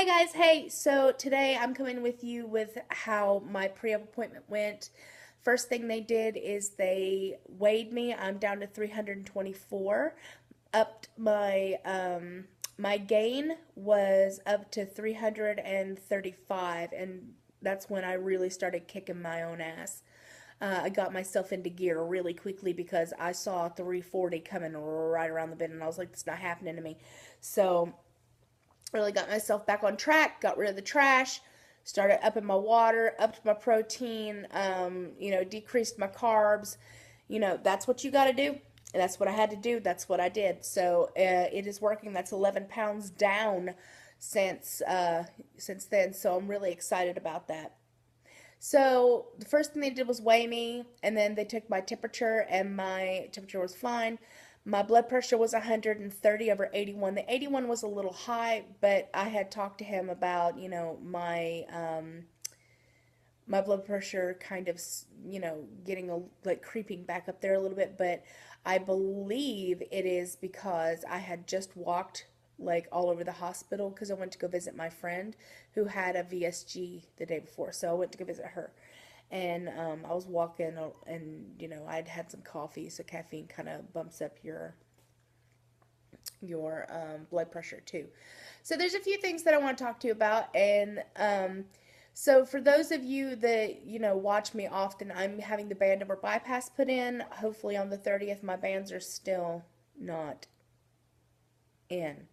guys, hey, so today I'm coming with you with how my pre-op appointment went. First thing they did is they weighed me. I'm down to 324. Up my gain was up to 335, and that's when I really started kicking my own ass. I got myself into gear really quickly because I saw 340 coming right around the bend, and I was like, "It's not happening to me." So really got myself back on track, got rid of the trash, started upping my water, upped my protein, decreased my carbs. That's what you got to do. And that's what I had to do. That's what I did. So it is working. That's 11 pounds down since then. So I'm really excited about that. So the first thing they did was weigh me, and then they took my temperature, and my temperature was fine. My blood pressure was 130 over 81. The 81 was a little high, but I had talked to him about, my blood pressure kind of, getting like creeping back up there a little bit, but I believe it is because I had just walked like all over the hospital because I went to go visit my friend who had a VSG the day before. So I went to go visit her. And I was walking, and I'd had some coffee, so caffeine kind of bumps up your blood pressure too. So there's a few things that I want to talk to you about, and so for those of you that watch me often, I'm having the band over bypass put in. Hopefully on the 30th, my bands are still not in.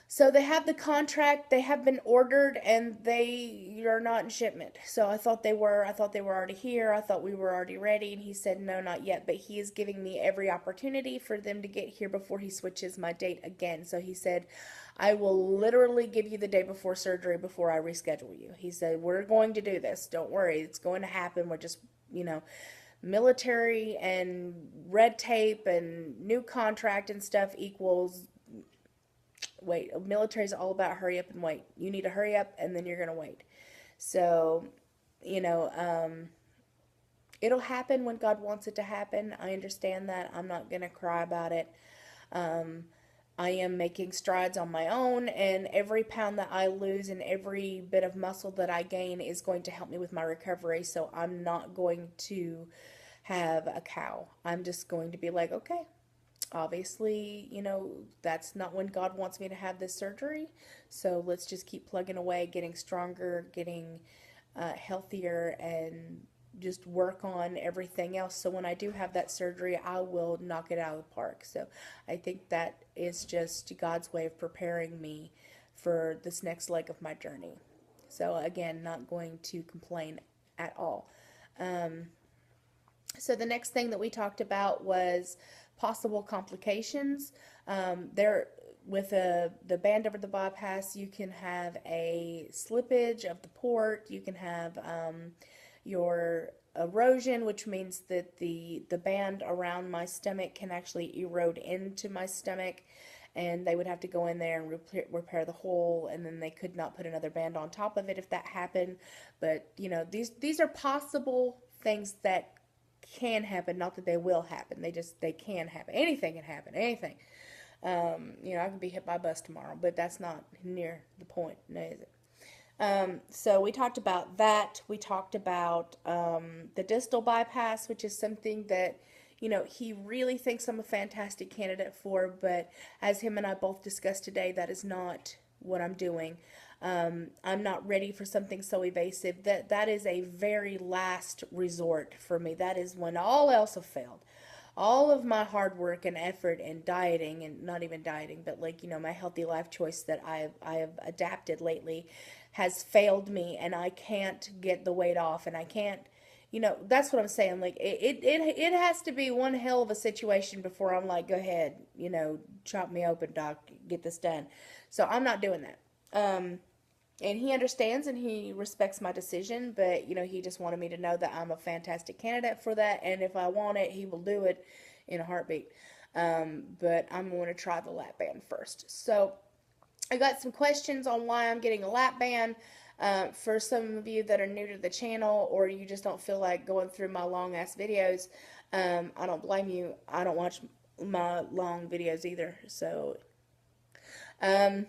So they have the contract, they have been ordered, and they are not in shipment. So I thought they were. I thought they were already here. I thought we were already ready, and he said no, not yet. But he is giving me every opportunity for them to get here before he switches my date again. So he said, I will literally give you the day before surgery before I reschedule you. He said, we're going to do this. Don't worry, it's going to happen. We're just, military and red tape and new contract and stuff equals wait. Military is all about hurry up and wait. You need to hurry up, and then you're going to wait. So, you know, um, it'll happen when God wants it to happen. I understand that. I'm not going to cry about it. Um, I am making strides on my own, and every pound that I lose and every bit of muscle that I gain is going to help me with my recovery. So I'm not going to have a cow. I'm just going to be like, okay, obviously, that's not when God wants me to have this surgery. So let's just keep plugging away, getting stronger, getting healthier, and just work on everything else. So when I do have that surgery, I will knock it out of the park. So I think that is just God's way of preparing me for this next leg of my journey. So again, not going to complain at all. Um, so the next thing that we talked about was possible complications. There, with the band over the bypass, you can have a slippage of the port. You can have your erosion, which means that the band around my stomach can actually erode into my stomach, and they would have to go in there and repair the hole, and then they could not put another band on top of it if that happened. But these are possible things that can happen, not that they will happen. They can happen. Anything can happen. Anything. I can be hit by a bus tomorrow, but that's not near the point, is it? So we talked about that. We talked about the distal bypass, which is something that, he really thinks I'm a fantastic candidate for, but as him and I both discussed today, that is not what I'm doing. I'm not ready for something so evasive. That is a very last resort for me. That is when all else have failed. All of my hard work and effort and dieting, and not even dieting, but my healthy life choice that I have adapted lately has failed me, and I can't get the weight off, and I can't. That's what I'm saying. Like it has to be one hell of a situation before I'm like, go ahead, chop me open, doc, get this done. So I'm not doing that. And he understands and he respects my decision, but he just wanted me to know that I'm a fantastic candidate for that, and if I want it, he will do it in a heartbeat. But I'm going to try the lap band first. So I got some questions on why I'm getting a lap band. For some of you that are new to the channel, or you just don't feel like going through my long ass videos, I don't blame you. I don't watch my long videos either. So, um,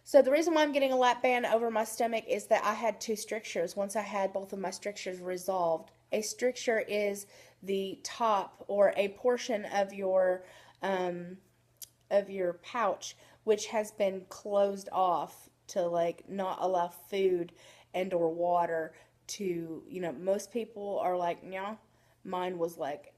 So the reason why I'm getting a lap band over my stomach is that I had two strictures. Once I had both of my strictures resolved, a stricture is the top or a portion um, of your pouch which has been closed off to like not allow food and or water to, most people are like, yeah, mine was like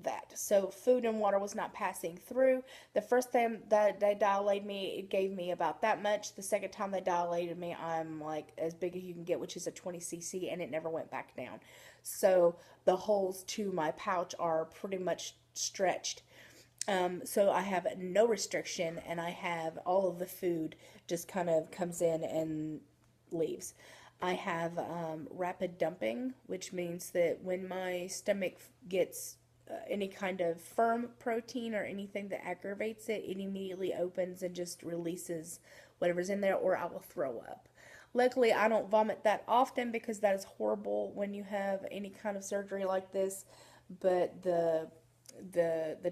that. So food and water was not passing through. The first time that they dilated me, it gave me about that much. The second time they dilated me, I'm like as big as you can get, which is a 20 cc, and it never went back down. So the holes to my pouch are pretty much stretched. So I have no restriction, and I have all of the food just kind of comes in and leaves. I have rapid dumping, which means that when my stomach gets any kind of firm protein or anything that aggravates it, it immediately opens and just releases whatever's in there, or I will throw up. Luckily, I don't vomit that often because that is horrible when you have any kind of surgery like this, but the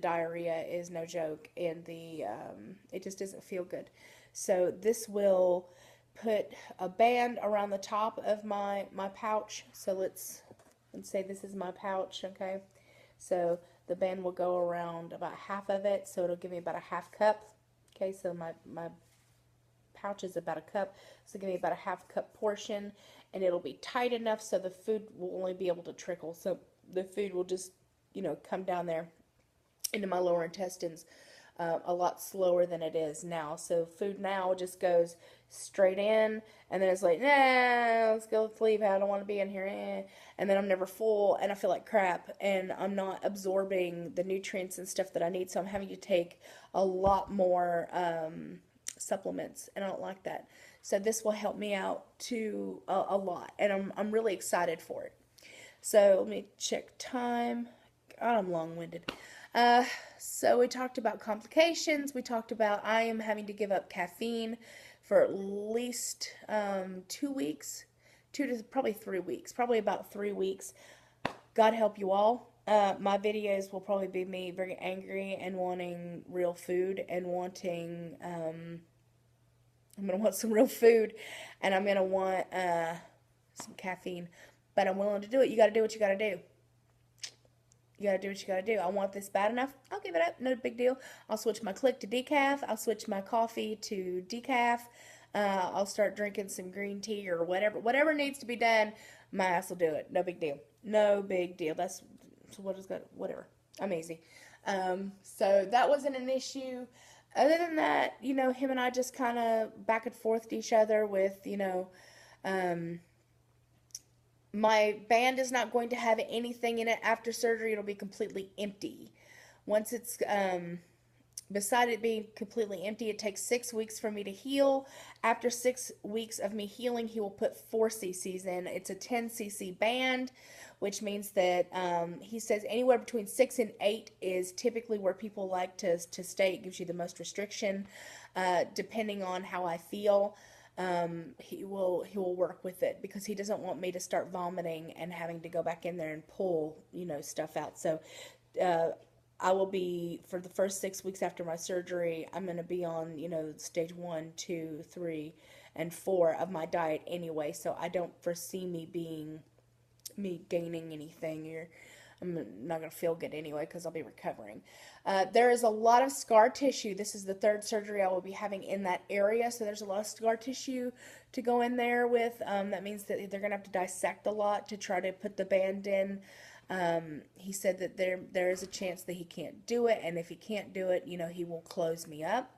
diarrhea is no joke, and the it just doesn't feel good. So this will put a band around the top of my pouch. So let's say this is my pouch, okay? So the band will go around about half of it, so it'll give me about a half cup. Okay, so my pouch is about a cup, so give me about a half cup portion, and it'll be tight enough so the food will only be able to trickle. So the food will just, come down there into my lower intestines a lot slower than it is now. So food now just goes straight in, and then it's like, nah, let's leave. I don't want to be in here. And then I'm never full, and I feel like crap, and I'm not absorbing the nutrients and stuff that I need. So I'm having to take a lot more supplements, and I don't like that. So this will help me out to a lot, and I'm really excited for it. So let me check time. God, I'm long-winded. So we talked about complications. We talked about I am having to give up caffeine for at least 2 weeks, 2 to probably 3 weeks, probably about 3 weeks. God help you all. My videos will probably be me very angry and wanting real food and wanting, I'm going to want some real food, and I'm going to want some caffeine, but I'm willing to do it. You got to do what you got to do. You gotta do what you gotta do. I want this bad enough. I'll give it up. No big deal. I'll switch my click to decaf. I'll switch my coffee to decaf. I'll start drinking some green tea or whatever needs to be done. My ass will do it. No big deal. No big deal. That's what is that? Whatever. I'm easy. So that wasn't an issue. Other than that, him and I just kind of back and forth to each other with, my band is not going to have anything in it after surgery. It'll be completely empty. Once it's beside it being completely empty, it takes 6 weeks for me to heal. After 6 weeks of me healing, he will put 4 cc's in. It's a 10 cc band, which means that he says anywhere between 6 and 8 is typically where people like to stay. It gives you the most restriction, depending on how I feel. He will work with it because he doesn't want me to start vomiting and having to go back in there and pull, stuff out. So, I will be, for the first 6 weeks after my surgery, I'm going to be on, stage 1, 2, 3, and 4 of my diet anyway. So I don't foresee me gaining anything, or I'm not going to feel good anyway because I'll be recovering. There is a lot of scar tissue. This is the 3rd surgery I will be having in that area, so there's a lot of scar tissue to go in there with. That means that they're going to have to dissect a lot to try to put the band in. He said that there is a chance that he can't do it, and if he can't do it, he will close me up.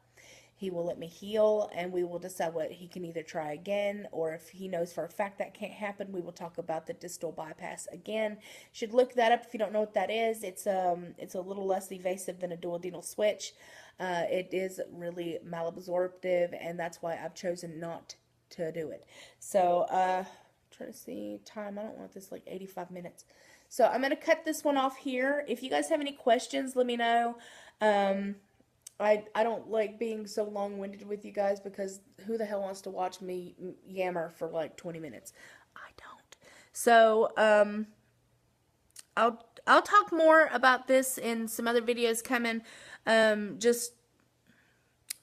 He will let me heal, and we will decide what he can either try again, or if he knows for a fact that can't happen, we will talk about the distal bypass again. You should look that up if you don't know what that is. It's a little less evasive than a duodenal switch. It is really malabsorptive, and that's why I've chosen not to do it. So, trying to see time. I don't want this like 85 minutes. So I'm going to cut this one off here. If you guys have any questions, let me know. I don't like being so long-winded with you guys because who the hell wants to watch me yammer for like 20 minutes? I don't. So, I'll talk more about this in some other videos coming. I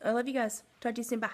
love you guys. Talk to you soon. Bye.